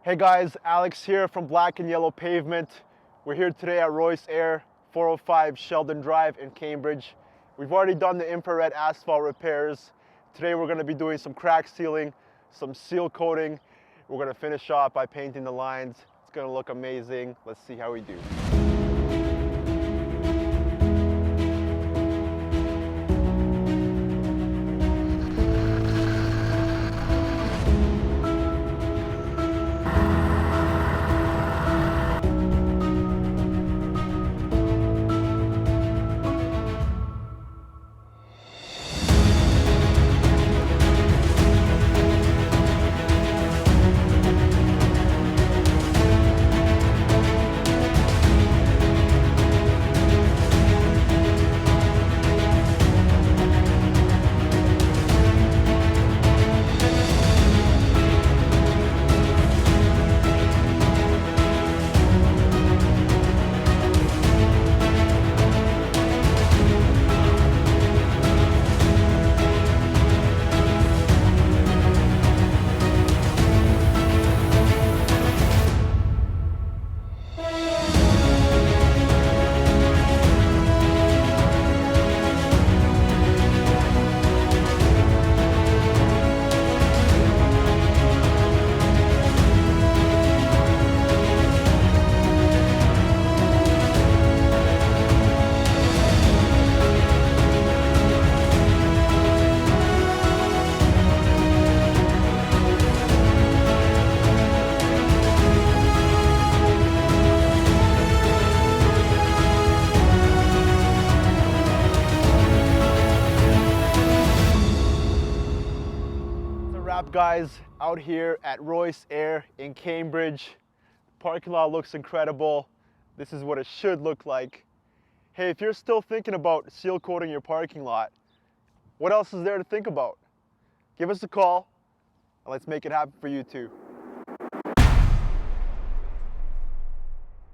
Hey guys, Alex here from Black and Yellow Pavement. We're here today at Royce Ayr, 405 Sheldon Drive in Cambridge. We've already done the infrared asphalt repairs. Today we're going to be doing some crack sealing, some seal coating. We're going to finish off by painting the lines. It's going to look amazing. Let's see how we do. Guys, out here at Royce Ayr in Cambridge. Parking lot looks incredible. This is what it should look like. Hey, if you're still thinking about seal coating your parking lot, what else is there to think about? Give us a call and let's make it happen for you too.